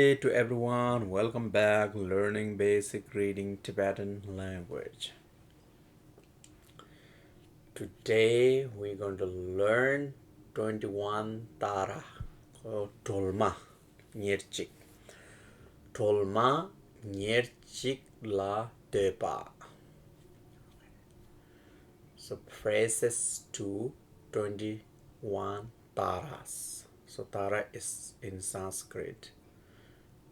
Hey to everyone, welcome back learning basic reading Tibetan language. Today we're going to learn 21 tara or tolma nyerchik. Tolma nyerchik la depa. So phrases to 21 taras. So tara is in Sanskrit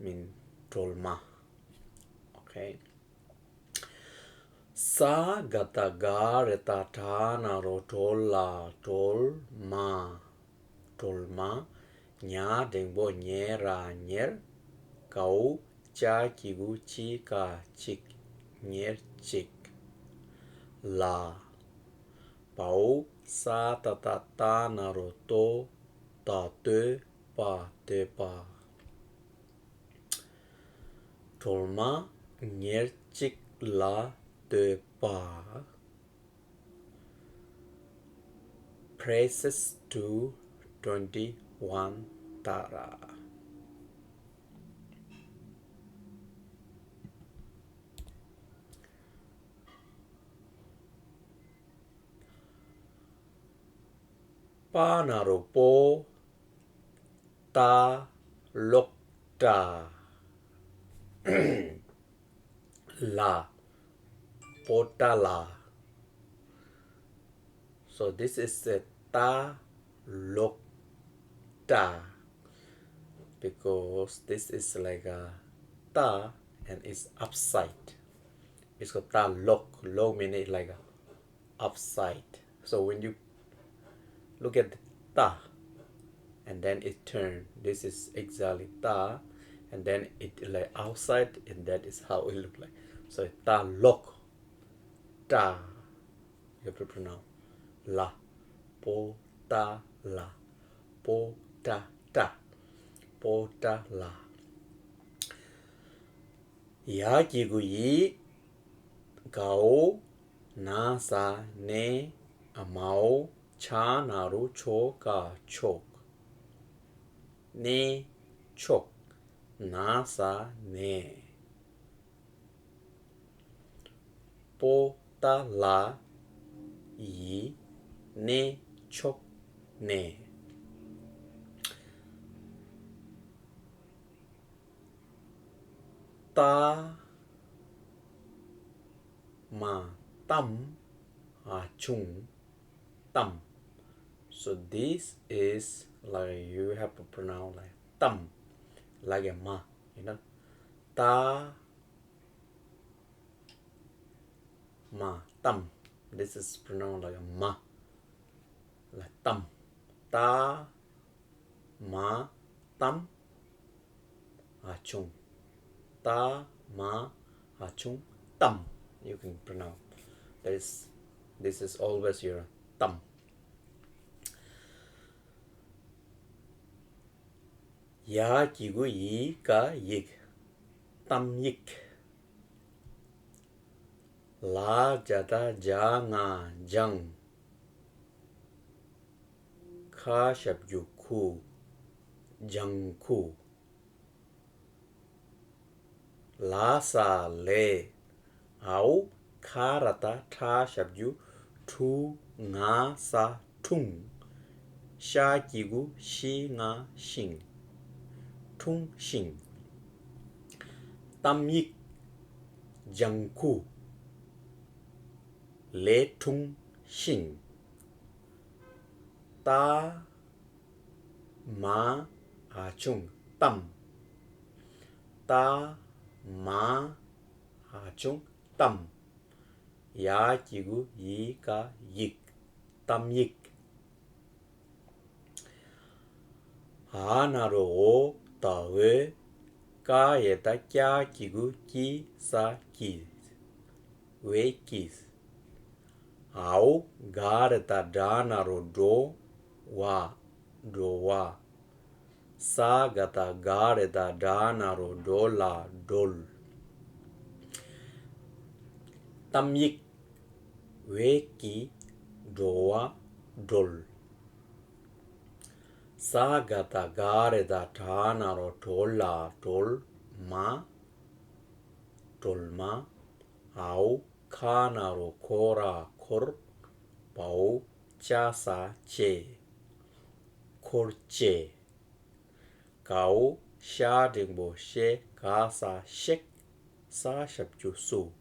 mean tolma. Okay. Sa gata ga reta ta na ro tol la tol ma nya ding bo nye ra nyer kau cha ki gu chi ka chik nyer chik la pau sa ta ta ta na ro to ta te pa tolma nyer chik la te pa. Praises to 21 tara. Panaropo ta lokta la potala. So this is a ta lokta because this is like a ta and it's upside. It's called ta lok. Lok meaning like a upside. So when you look at the ta and then it turn, this is exactly ta, and then it like outside, and that is how it look like. So ta lok ta. You have to pronounce la po ta la po ta ta po ta la. Ya ki gu yi gao na sa ne amao cha naru cho ka chok ne chok na sa ne po ta la yi ne chok ne. Ta ma tam chung tam. So this is like you have to pronounce like tam, like a ma, you know. Ta ma tam. This is pronounced like a ma, like tam. Ta ma tam chung. Ta ma chung tam. You can pronounce. This is always your tam. Ya ki gu yi ka yik tam yik la jata ja nga jang kha shab yu ku jang ku la sa le au kha rata tha shab yu tu nga sa tung sha ki gu shi nga shing tung shing tam yik jang ku le tung shing ta ma chung tam ta ma chung tam ya ki gu yi ka yik tam yik ha na ro o ta we ka ye ta kya ki gu ki sa ki we ki au ga re ta da na ro do wa sa ga ta ga re ta da na ro do la dol tam yik we ki do wa dol Sagata gareda tanaro tola tolma tolma au kanaro kora kor bau chasa che korche gao sha dingbo she gasa shek sa shabju su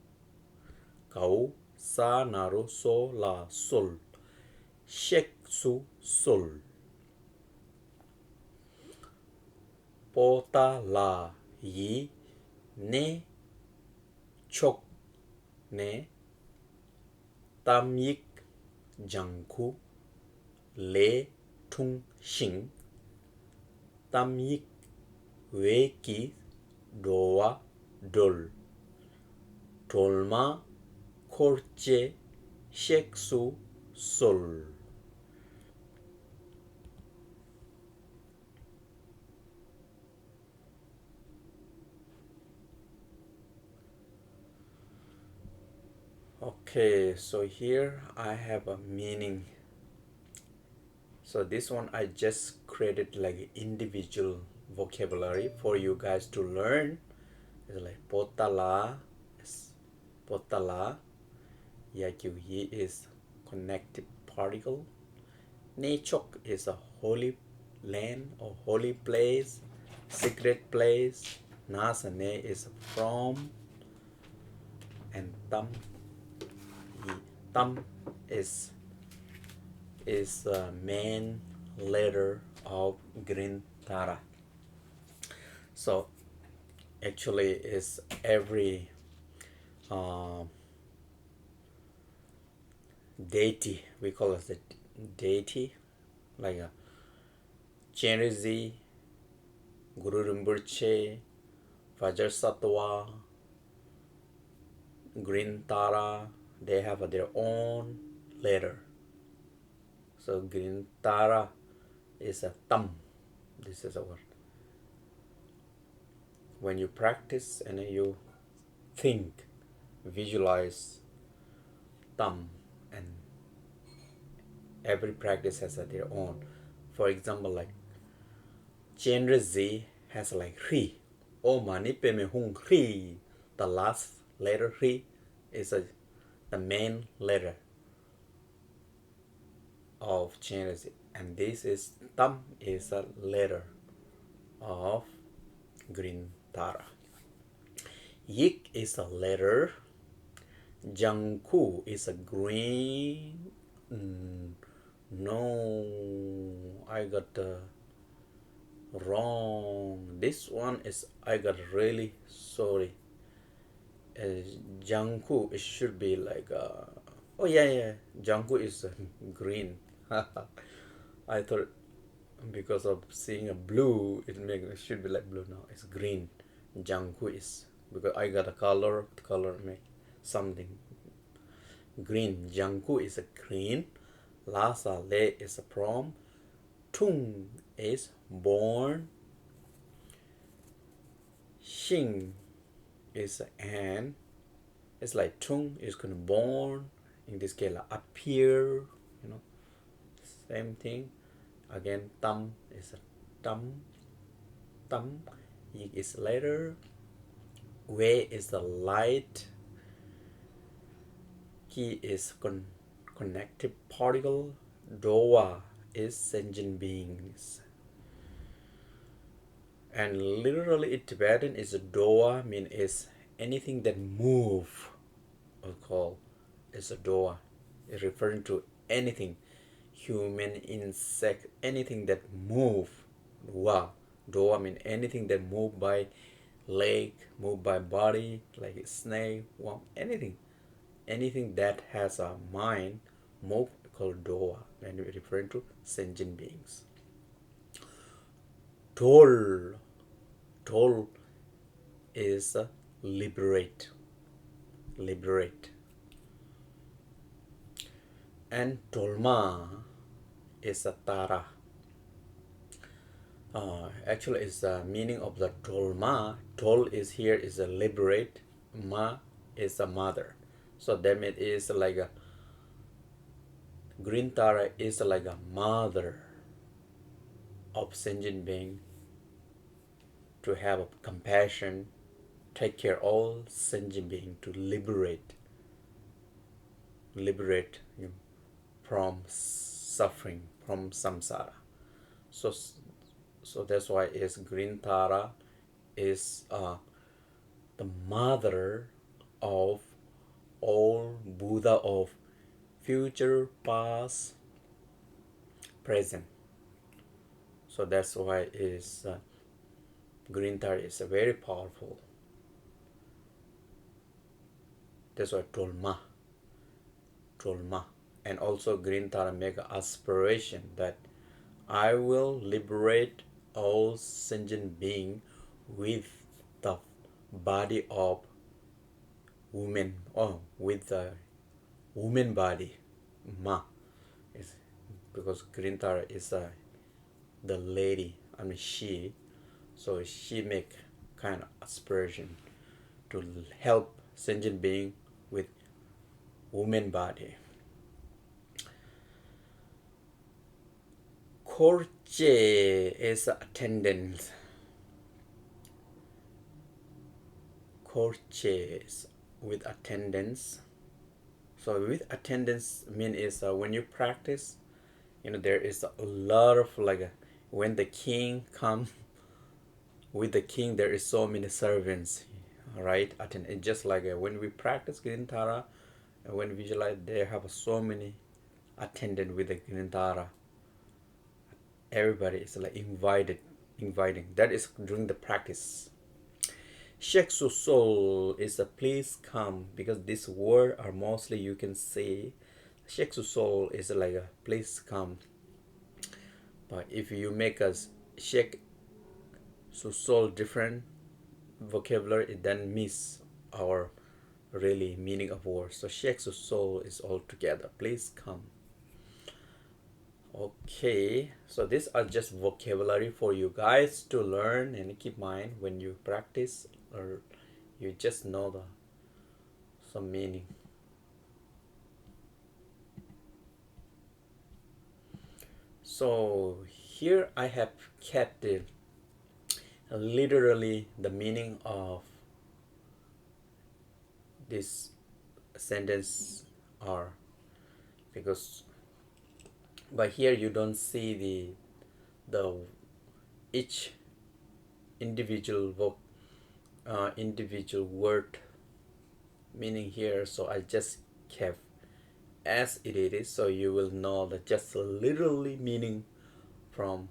gao sa naru so la sol shek su sol pota la yi ne chok ne tam yik jangku le tung shing tam yik we ki doa dol tolma korche sheksu sol. Okay, so here I have a meaning. So this one I just created like individual vocabulary for you guys to learn. It's like potala, potala, yakyuhi is connected particle. Nechok is a holy land or holy place, secret place. Nasane is from, and tam is the main letter of Green Tara. So actually is every deity, we call it the deity, like a Chenrezig, Guru Rinpoche, Vajrasattva, Green Tara, they have their own letter. So Green Tara is a tam. This is a word. When you practice and you think, visualize tam, and every practice has their own. For example, like Chenrezig has like ri. O mani peme hung ri. The last letter ri is the main letter of Chenrezig, and this is tam is a letter of Green Tara. Yik is a letter. Jangku is a green. No, I got wrong. This one is I got really sorry. Jangku, it should be like oh yeah, Jangku is green. I thought because of seeing a blue, it should be like blue. No, it's green. Jangku is because I got a color. The color make something green. Jangku is a green. Lasa le is a prom. Tung is born. Xing is an. It's like Tung is gonna born. In this case, like appear. You know, same thing. Again, tam is a tam. Yik is later. Wei is the light. Ki is connective particle. Doa is sentient beings. And literally in Tibetan is a doa, mean is anything that move, or call is a doa. It's referring to anything, human, insect, anything that move. Doa. Doa mean anything that move by leg, move by body, like a snake, worm, anything. Anything that has a mind, move, called doa, and we're referring to sentient beings. Tol is liberate. And tolma is a tara. Actually, it's the meaning of the tolma. Tol is here is a liberate. Ma is a mother. So then it is like a Green Tara is like a mother of sentient being, to have a compassion, take care all sentient being, to liberate you from suffering, from samsara. So so that's why is Green Tara is the mother of all Buddha of future, past, present. So that's why is Green Tara is a very powerful. That's why Trolma, and also Green Tara make an aspiration that I will liberate all sentient being with the body of woman, or with the woman body, ma, is because Green Tara is the lady. I mean she, so she make kind of aspiration to help sentient being with woman body. Korche is attendance. Korche is with attendance. So with attendance mean is when you practice, there is a lot of when the king come, with the king there is so many servants, right? Attend, just like when we practice Grintara, when we visualize, they have so many attendant with the Grintara. Everybody is like inviting. That is during the practice. Sheksu soul is a please come, because this word are mostly you can say Sheksu soul is like a please come. But if you make us shek so soul different vocabulary, it then miss our really meaning of words. So Sheksu soul is all together. Please come. Okay, so these are just vocabulary for you guys to learn and keep in mind when you practice, or you just know some meaning. So here I have kept it literally the meaning of this sentence are, because but here you don't see the each individual individual word meaning here, so I just kept as it is, so you will know that just literally meaning from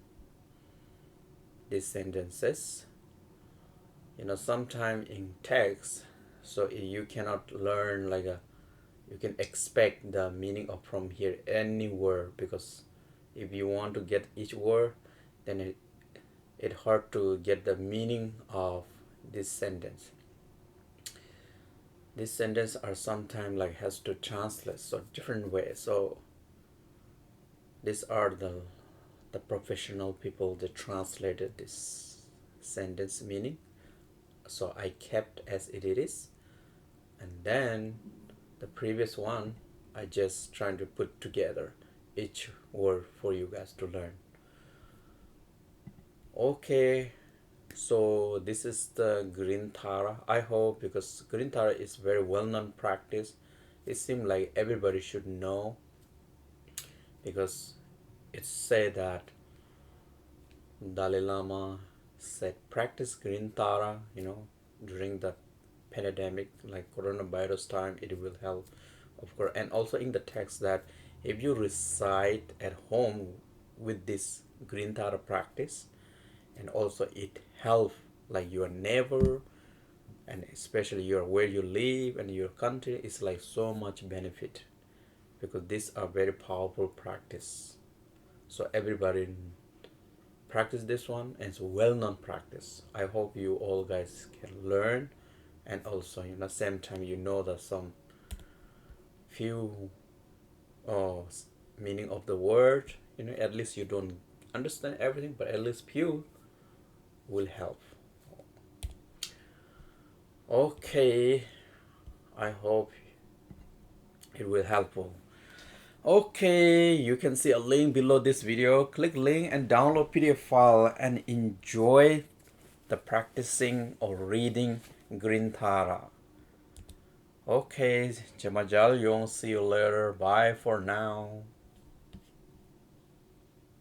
these sentences. Sometime in text, so you cannot learn you can expect the meaning of from here any word, because if you want to get each word, then it hard to get the meaning of this sentence. This sentence are sometimes has to translate so different ways. So these are the professional people that translated this sentence meaning. So I kept as it is, and then the previous one I just trying to put together each word for you guys to learn. Okay, so this is the Green Tara. I hope, because Green Tara is very well-known practice, it seems like everybody should know, because it's said that Dalai Lama said practice Green Tara, during the pandemic, like coronavirus time, it will help, of course. And also in the text that if you recite at home with this Green Tara practice, and also it help your neighbor, and especially where you live and your country, is so much benefit, because these are very powerful practice. So everybody practice this one, and it's a well-known practice. I hope you all guys can learn, and also same time that some few meaning of the word, at least you don't understand everything, but at least few will help. Okay, I hope it will helpful. Okay, you can see a link below this video. Click link and download PDF file and enjoy the practicing or reading Grintara. Okay, Jemajalyong, see you later. Bye for now.